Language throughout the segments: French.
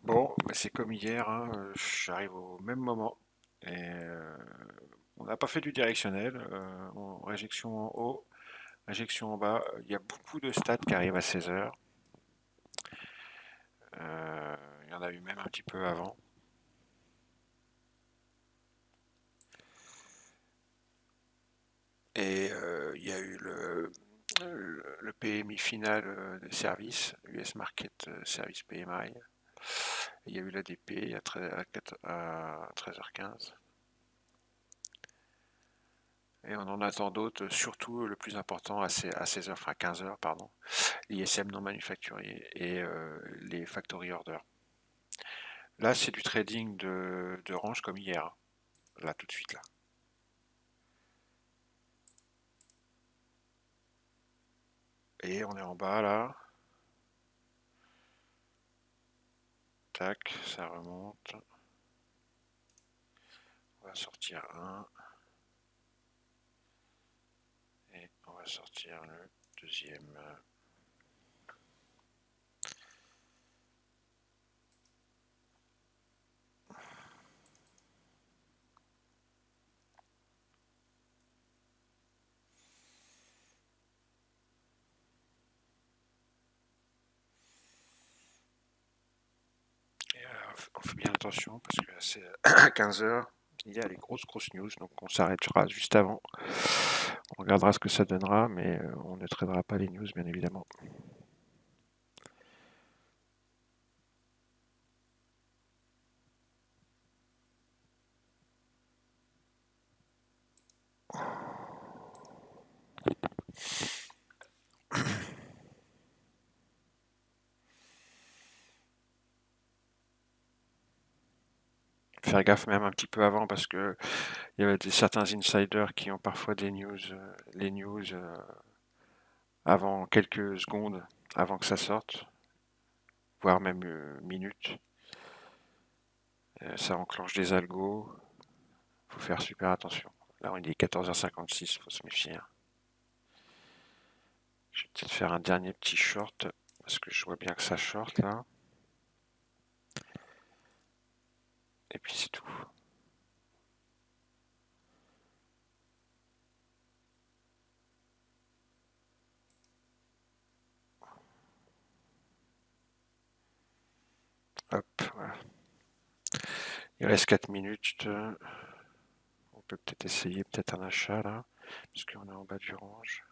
Bon, bah, c'est comme hier, hein, j'arrive au même moment. Et on n'a pas fait du directionnel. Réjection en haut, réjection en bas. Il y a beaucoup de stats qui arrivent à 16 heures. Il y en a eu même un petit peu avant. Et il y a eu le PMI final des services, US Market Service PMI. Il y a eu l'ADP à 13h15. Et on en attend d'autres, surtout le plus important à 16 heures, enfin 15 heures, pardon, l'ISM non manufacturier et les factory orders. Là, c'est du trading de range comme hier, hein. Là, tout de suite, là. Et on est en bas, là. Tac, ça remonte. On va sortir un. Et on va sortir le deuxième. Et on fait bien attention parce que c'est à 15 heures. Il y a les grosses news, donc on s'arrêtera juste avant. On regardera ce que ça donnera, mais on ne tradera pas les news, bien évidemment. Faire gaffe même un petit peu avant parce que il y avait certains insiders qui ont parfois des news, les news avant quelques secondes avant que ça sorte, voire même minutes. Ça enclenche des algos, faut faire super attention. Là, on est 14h56, faut se méfier, hein. Je vais peut-être faire un dernier petit short parce que je vois bien que ça short là. Et puis c'est tout. Hop, voilà. Il reste 4 minutes. On peut peut-être essayer peut-être un achat là, parce qu'on est en bas du range.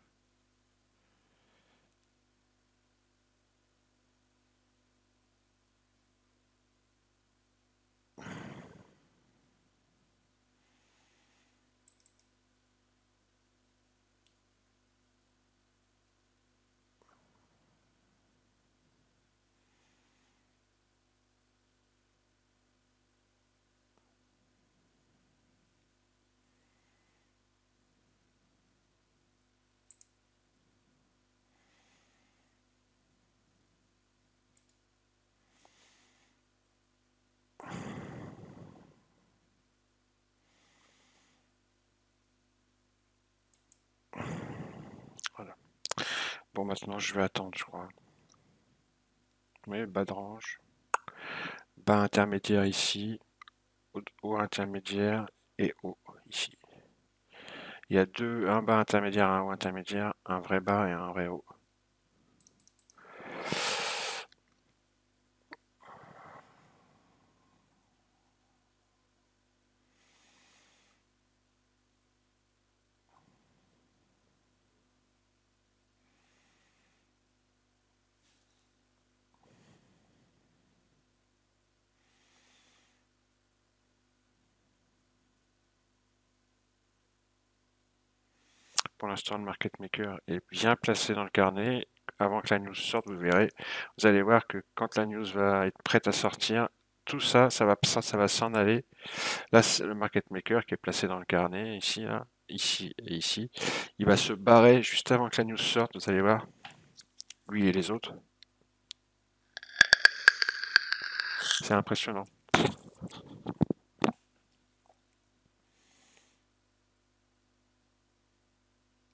Voilà. Bon, maintenant je vais attendre, je crois. Oui, bas de range. Bas intermédiaire ici, haut intermédiaire et haut ici. Il y a un bas intermédiaire, un haut intermédiaire, un vrai bas et un vrai haut. Pour l'instant, le market maker est bien placé dans le carnet. Avant que la news sorte, vous verrez. Vous allez voir que quand la news va être prête à sortir, tout ça, ça va s'en aller. Là, c'est le market maker qui est placé dans le carnet, ici, là, ici et ici. Il va se barrer juste avant que la news sorte, vous allez voir, lui et les autres. C'est impressionnant.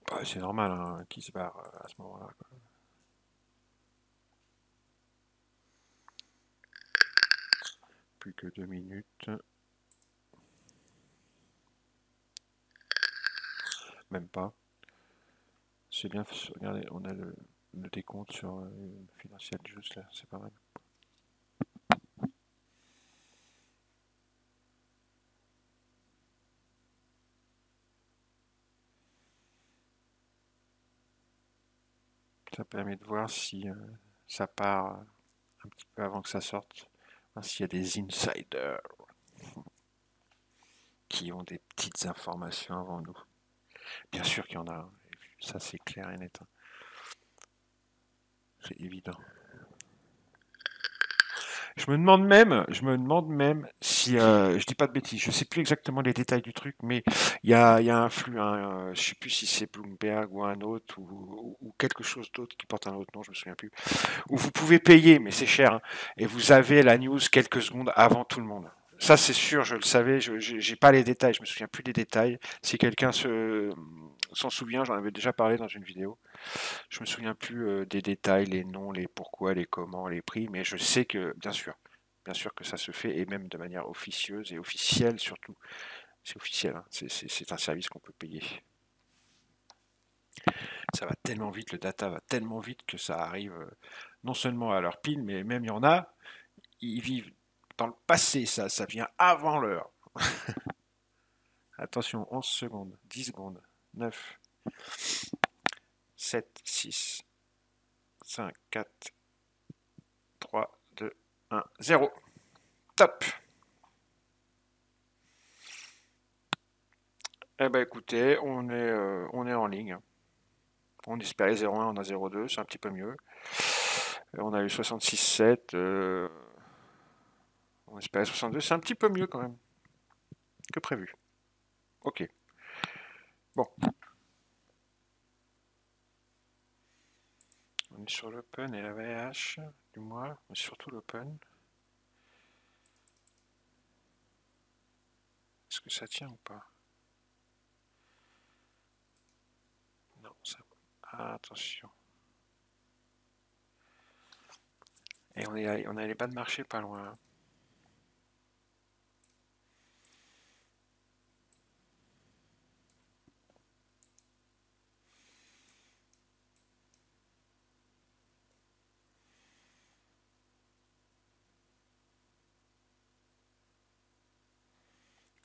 Bah, c'est normal, hein, qu'il se barre à ce moment-là, quoi. Plus que 2 minutes. Même pas. C'est bien. Regardez, on a le décompte sur Financial Just là, c'est pas mal. Ça permet de voir si ça part un petit peu avant que ça sorte. S'il y a des insiders qui ont des petites informations avant nous. Bien sûr qu'il y en a, ça c'est clair et net. C'est évident. Je me demande même si, je dis pas de bêtises, je sais plus exactement les détails du truc, mais il y a un flux, je sais plus si c'est Bloomberg ou un autre, ou quelque chose d'autre qui porte un autre nom, je me souviens plus, où vous pouvez payer, mais c'est cher, hein, et vous avez la news quelques secondes avant tout le monde. Ça, c'est sûr, je le savais, j'ai pas les détails, je me souviens plus des détails. Si quelqu'un s'en souvient, j'en avais déjà parlé dans une vidéo. Je me souviens plus des détails, les noms, les pourquoi, les comment, les prix, mais je sais que, bien sûr que ça se fait, et même de manière officieuse et officielle surtout. C'est officiel, hein, c'est un service qu'on peut payer. Ça va tellement vite, le data va tellement vite que ça arrive non seulement à leur pile, mais même il y en a, ils vivent dans le passé, ça vient avant l'heure. Attention, 11 secondes, 10 secondes, 9, 7, 6, 5, 4, 3, 2, 1, 0. Top. Eh ben écoutez, on est en ligne. On espérait 0,1, on a 0,2, c'est un petit peu mieux. On a eu 66,7, on espérait 62, c'est un petit peu mieux quand même que prévu. Ok, bon, on est sur l'open et la VH du mois, mais surtout l'open. Est-ce que ça tient ou pas? Non, ça. Ah, attention. Et on a les bas de marché pas loin, hein.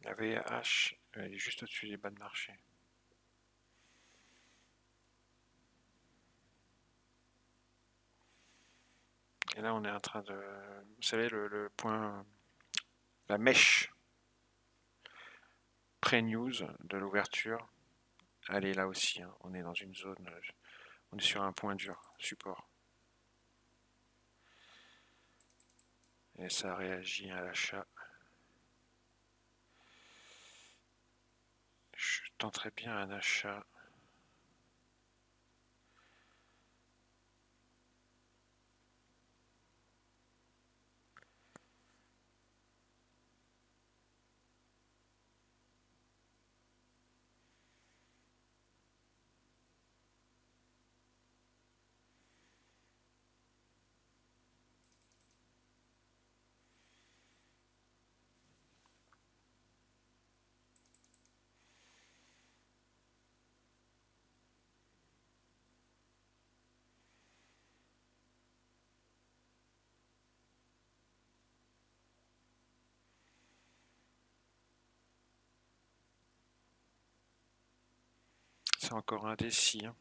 La VH, elle est juste au-dessus des bas de marché. Et là, on est en train de. Vous savez, le point. La mèche pré-news de l'ouverture, elle est là aussi, hein. On est dans une zone. On est sur un point dur, support. Et ça réagit à l'achat. Je tenterais bien un achat. C'est encore indécis, hein.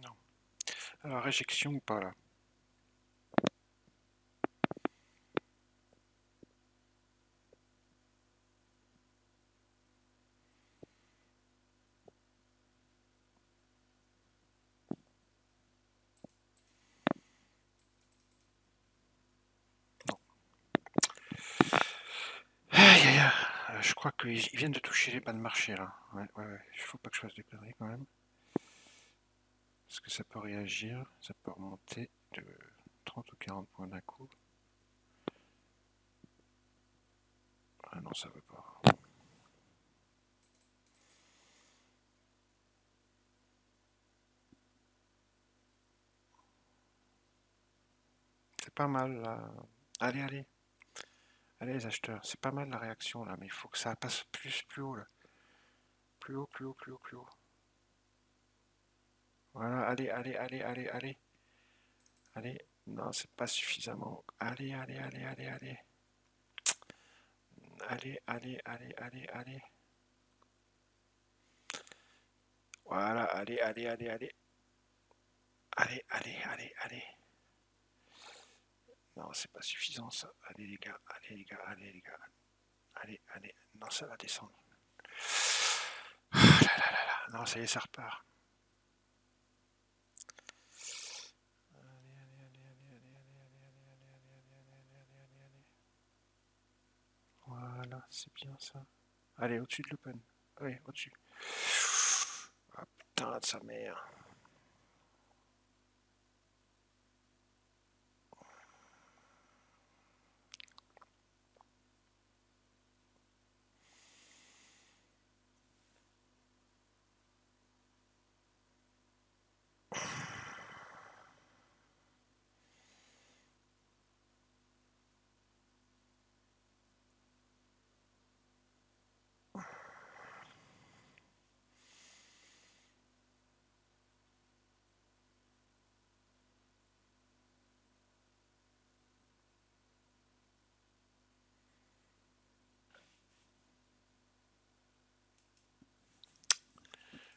Non. Alors, réjection ou pas là? Je crois qu'ils viennent de toucher les bas de marché là. Ouais, ouais, ouais. Il faut pas que je fasse des conneries quand même. Parce que ça peut réagir, ça peut remonter de 30 ou 40 points d'un coup. Ah non, ça veut pas. C'est pas mal là. Allez, allez. Allez les acheteurs, c'est pas mal la réaction là, mais il faut que ça passe plus haut là. Plus haut, plus haut, plus haut, plus haut. Voilà, allez, allez, allez, allez, allez. Allez. Non, c'est pas suffisamment. Allez, allez, allez, allez, allez. Allez, allez, allez, allez, allez. Voilà, allez, allez, allez, allez. Allez, allez, allez, allez. Non, c'est pas suffisant ça. Allez les gars, allez les gars, allez les gars. Allez, allez. Non, ça va descendre. Ah là là là là. Non, ça y est, ça repart. Voilà, c'est bien ça. Allez, au-dessus de l'open. Oui, au-dessus. Ah putain de sa mère.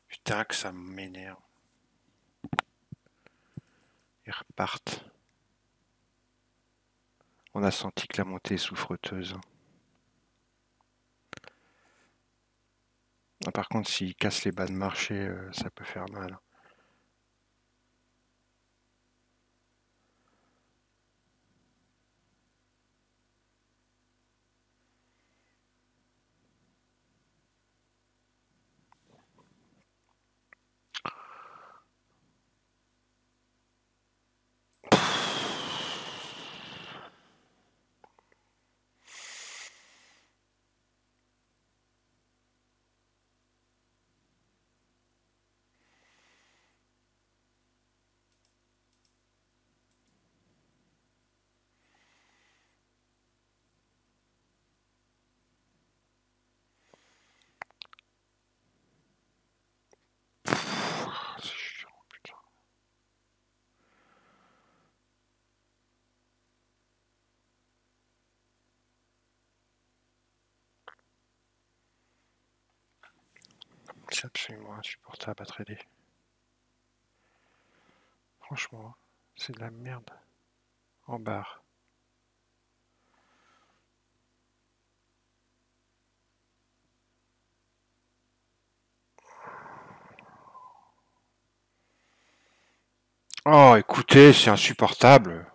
Putain que ça m'énerve. Ils repartent. On a senti que la montée est souffreteuse. Ah, par contre, s'ils cassent les bas de marché, ça peut faire mal. C'est chiant, putain. C'est absolument insupportable à trader. Franchement, c'est de la merde. En barre. Oh, écoutez, c'est insupportable.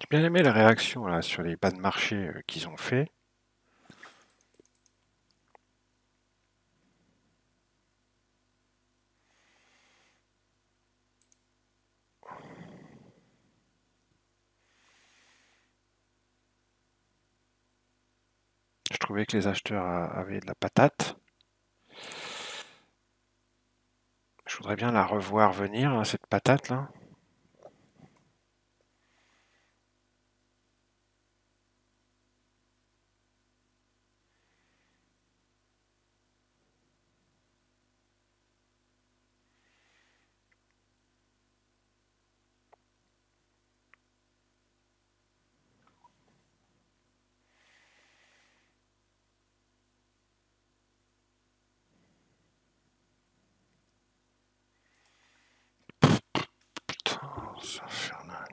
J'ai bien aimé la réaction là sur les bas de marché qu'ils ont fait. Je trouvais que les acheteurs avaient de la patate. Je voudrais bien la revoir venir, hein, cette patate là. Putain, c'est infernal.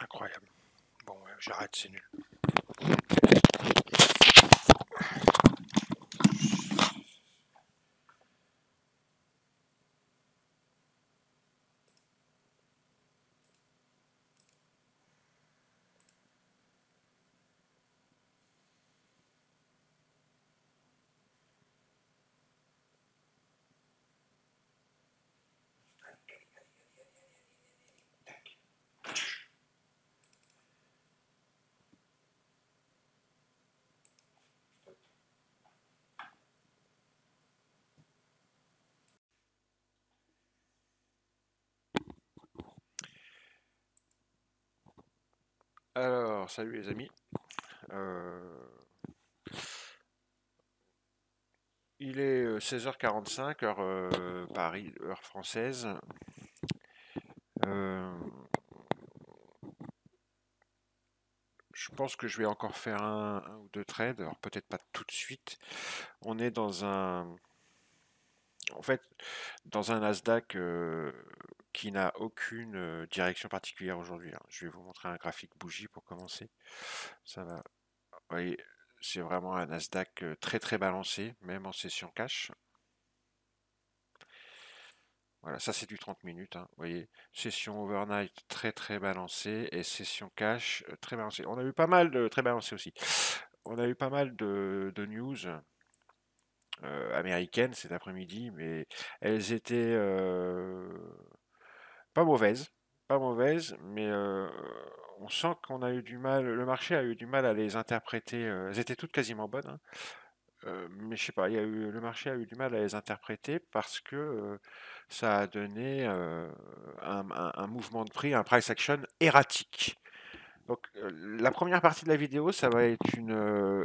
Incroyable. Bon, ouais, j'arrête, c'est nul. Alors, salut les amis. Euh, il est 16h45, heure Paris, heure française. Euh, je pense que je vais encore faire un ou deux trades, alors peut-être pas tout de suite. On est en fait, dans un Nasdaq qui n'a aucune direction particulière aujourd'hui, hein. Je vais vous montrer un graphique bougie pour commencer. Ça va. Vous voyez, c'est vraiment un Nasdaq très très balancé, même en session cash. Voilà, ça c'est du 30 minutes, hein. Vous voyez, session overnight très très balancée et session cash très balancée. On a eu pas mal de très balancé aussi. On a eu pas mal de news américaines cet après-midi, mais elles étaient pas mauvaises, pas mauvaises, mais on sent qu'on a eu du mal. Le marché a eu du mal à les interpréter. Elles étaient toutes quasiment bonnes, hein. Mais je sais pas, le marché a eu du mal à les interpréter parce que ça a donné un mouvement de prix, un price action erratique. Donc la première partie de la vidéo, ça va être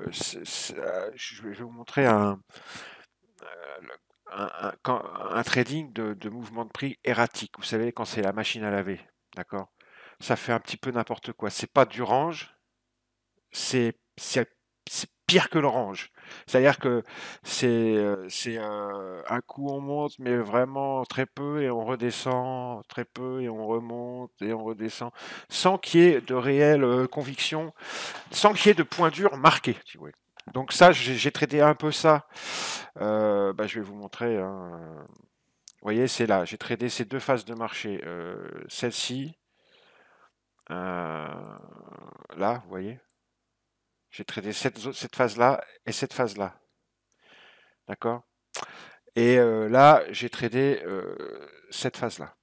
je vais vous montrer un trading de mouvement de prix erratique. Vous savez, quand c'est la machine à laver, d'accord? Ça fait un petit peu n'importe quoi. C'est pas du range, c'est pire que l'orange. C'est-à-dire que c'est un coup on monte, mais vraiment très peu, et on redescend très peu, et on remonte, et on redescend, sans qu'il y ait de réelle conviction, sans qu'il y ait de point dur marqué, si vous voulez. Donc ça, j'ai traité un peu ça. Bah, je vais vous montrer, hein. Vous voyez, c'est là. J'ai tradé ces deux phases de marché. Celle-ci, là, vous voyez. J'ai tradé cette phase-là et cette phase-là. D'accord? Et là, j'ai tradé cette phase-là.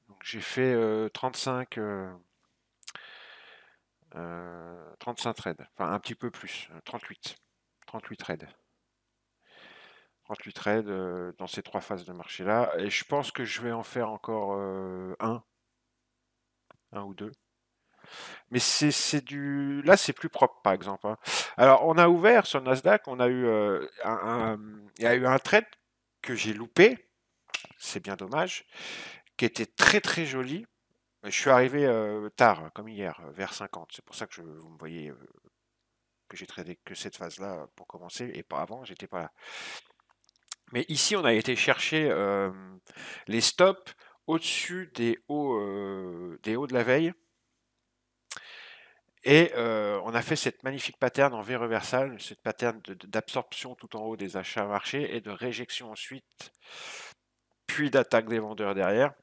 Donc j'ai fait 35, 35 trades. Enfin, un petit peu plus. 38. 38 trades. 38 trades dans ces trois phases de marché-là. Et je pense que je vais en faire encore un ou deux. Mais là, c'est plus propre, par exemple, hein. Alors, on a ouvert sur Nasdaq, on a eu il y a eu un trade que j'ai loupé, c'est bien dommage, qui était très très joli. Je suis arrivé tard, comme hier, vers 50. C'est pour ça que vous me voyez que j'ai tradé que cette phase-là pour commencer, et pas avant, j'étais pas là. Mais ici, on a été chercher les stops au-dessus des hauts de la veille. Et on a fait cette magnifique pattern en V reversal, cette pattern d'absorption tout en haut des achats marchés et de réjection ensuite, puis d'attaque des vendeurs derrière.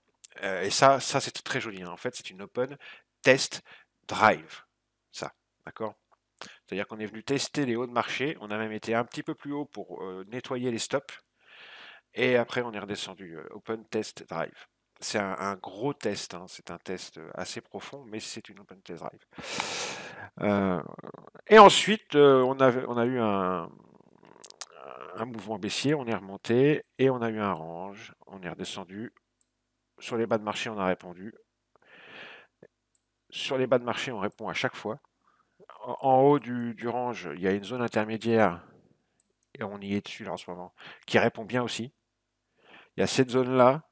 Et ça c'est très joli, hein. En fait, c'est une open test drive. Ça, d'accord? C'est-à-dire qu'on est venu tester les hauts de marché. On a même été un petit peu plus haut pour nettoyer les stops. Et après, on est redescendu. Open test drive. C'est un gros test, hein. C'est un test assez profond, mais c'est une open test drive. Et ensuite, on a eu un mouvement baissier, on est remonté et on a eu un range, on est redescendu. Sur les bas de marché, on a répondu. Sur les bas de marché, on répond à chaque fois. En haut du range, il y a une zone intermédiaire, et on y est dessus là en ce moment, qui répond bien aussi. Il y a cette zone-là,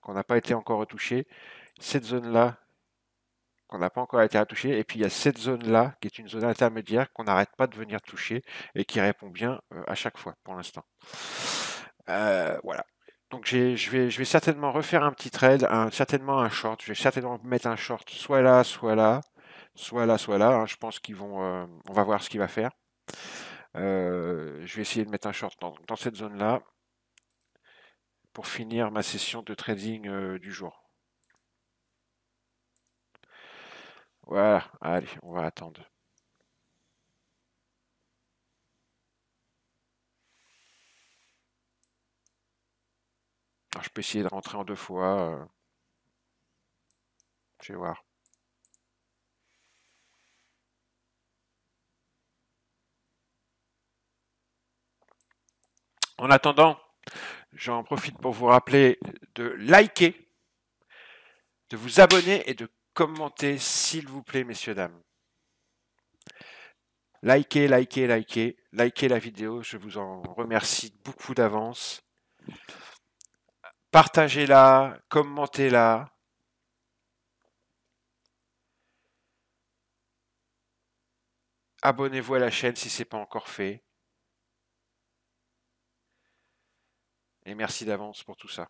qu'on n'a pas été encore retouchée, cette zone-là, qu'on n'a pas encore été retouchée, et puis il y a cette zone-là, qui est une zone intermédiaire qu'on n'arrête pas de venir toucher, et qui répond bien à chaque fois pour l'instant. Voilà. Donc Donc je vais certainement refaire un petit trade, certainement un short. Je vais certainement mettre un short soit là, soit là, soit là, soit là, hein. Je pense qu'ils vont, on va voir ce qu'il va faire. Je vais essayer de mettre un short dans cette zone-là pour finir ma session de trading du jour. Voilà, allez, on va attendre. Alors, je peux essayer de rentrer en 2 fois. Je vais voir. En attendant, j'en profite pour vous rappeler de liker, de vous abonner et de commenter, s'il vous plaît, messieurs, dames. Likez, likez, likez. Likez la vidéo, je vous en remercie beaucoup d'avance. Partagez-la, commentez-la. Abonnez-vous à la chaîne si ce n'est pas encore fait. Et merci d'avance pour tout ça.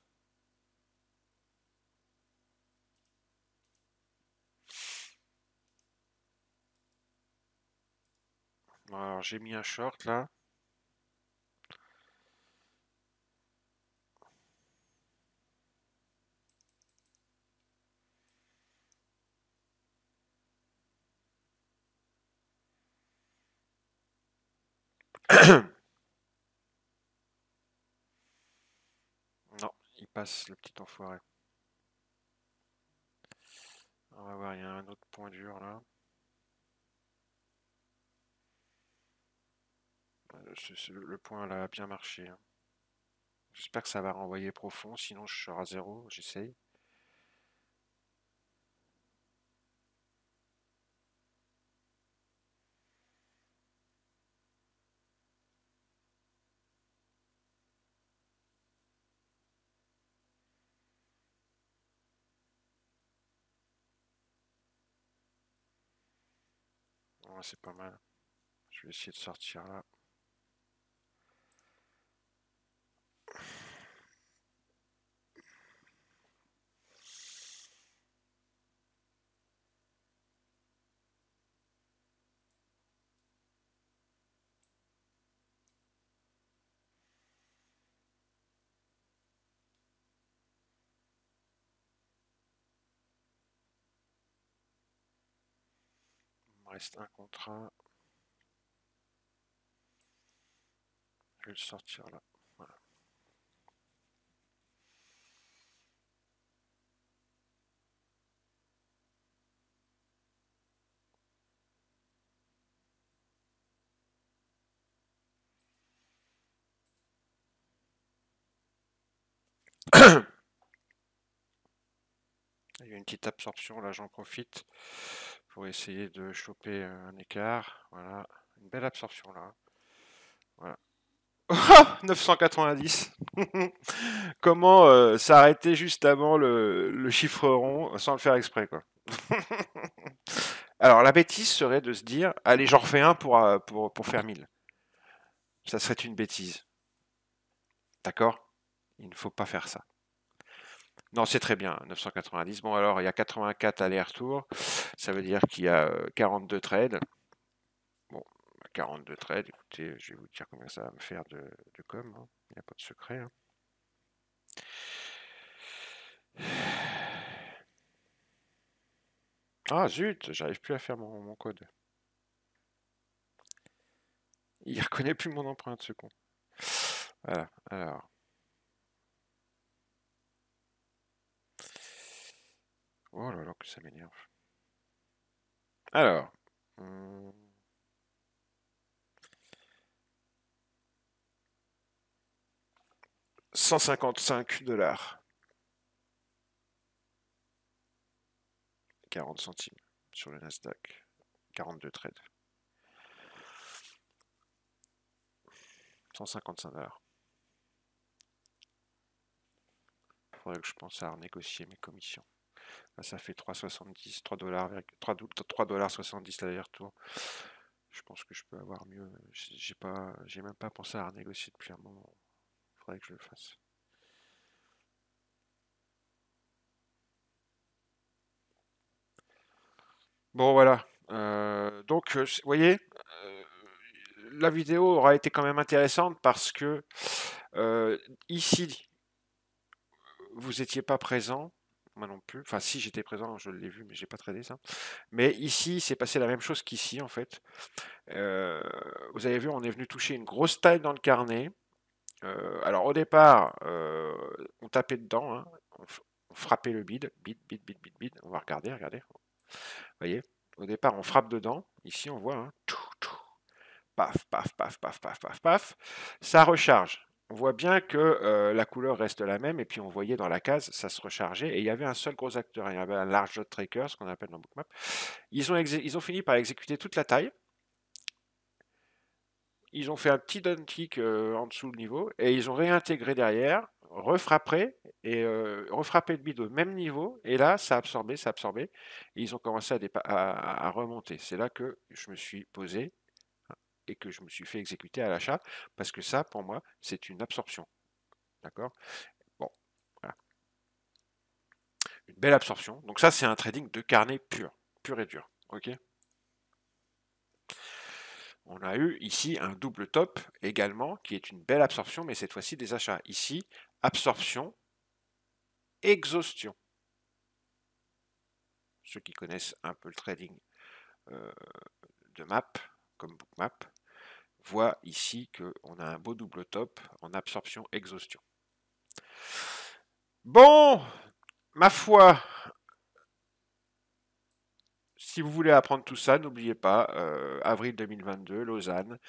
Alors j'ai mis un short là. Non, il passe le petit enfoiré. On va voir, il y a un autre point dur là. Le point là a bien marché, hein. J'espère que ça va renvoyer profond, sinon je serai à 0, j'essaye. Ouais, c'est pas mal. Je vais essayer de sortir là. Il me reste un contrat. Je vais le sortir là. Voilà. Il y a une petite absorption là, j'en profite pour essayer de choper un écart. Voilà, une belle absorption là. Voilà. 990. Comment s'arrêter juste avant le chiffre rond sans le faire exprès, quoi. Alors la bêtise serait de se dire, allez, j'en refais un pour faire 1000. Ça serait une bêtise. D'accord? Il ne faut pas faire ça. Non, c'est très bien, 990. Bon, alors il y a 84 allers-retours. Ça veut dire qu'il y a 42 trades. Bon, 42 trades, écoutez, je vais vous dire combien ça va me faire de com, hein. Il n'y a pas de secret, hein. Ah zut, j'arrive plus à faire mon code. Il reconnaît plus mon empreinte, ce con. Voilà, alors. Oh là là, que ça m'énerve. Alors. 155 $. 40 centimes sur le Nasdaq. 42 trades. 155 $. Il faudrait que je pense à renégocier mes commissions. Là, ça fait 3,70, 3,70 $, l'aller-retour. Je pense que je peux avoir mieux. J'ai même pas pensé à renégocier depuis un moment. Il faudrait que je le fasse. Bon, voilà. Donc, vous voyez, euh, la vidéo aura été quand même intéressante parce que ici, vous n'étiez pas présent. Moi non plus. Enfin, si j'étais présent, je l'ai vu, mais j'ai pas tradé ça. Mais ici, c'est passé la même chose qu'ici, en fait. Euh, Vous avez vu, on est venu toucher une grosse taille dans le carnet. Alors au départ, on tapait dedans, hein, on frappait le bid, bid, bid, bid, bid, bid. On va regarder, regardez. Vous voyez, au départ, on frappe dedans. Ici, on voit, hein, tout, tout, paf, paf, paf, paf, paf, paf, paf. Ça recharge. On voit bien que la couleur reste la même, et puis on voyait dans la case, ça se rechargeait, et il y avait un seul gros acteur, il y avait un large dot tracker, ce qu'on appelle dans Bookmap. Ils ont fini par exécuter toute la taille, ils ont fait un petit downtick en dessous le niveau et ils ont réintégré derrière, refrappé et refrappé le bid au même niveau. Et là, ça a absorbé, ça a absorbé. Et ils ont commencé à remonter. C'est là que je me suis posé et que je me suis fait exécuter à l'achat parce que ça, pour moi, c'est une absorption. D'accord? Bon, voilà. Une belle absorption. Donc ça, c'est un trading de carnet pur, pur et dur. Ok? On a eu ici un double top également, qui est une belle absorption, mais cette fois-ci des achats. Ici, absorption, exhaustion. Ceux qui connaissent un peu le trading euh, de map, comme Bookmap, voient ici qu'on a un beau double top en absorption, exhaustion. Bon, ma foi, si vous voulez apprendre tout ça, n'oubliez pas, avril 2022, Lausanne,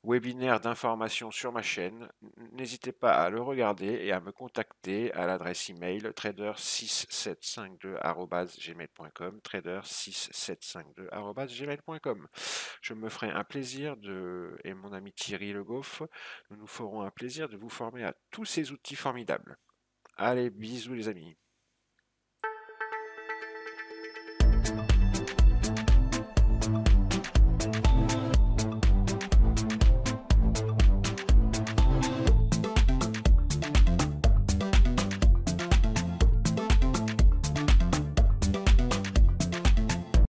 webinaire d'information sur ma chaîne. N'hésitez pas à le regarder et à me contacter à l'adresse email trader6752@gmail.com, trader6752@gmail.com. Je me ferai un plaisir et mon ami Thierry Le Goff, nous nous ferons un plaisir de vous former à tous ces outils formidables. Allez, bisous les amis.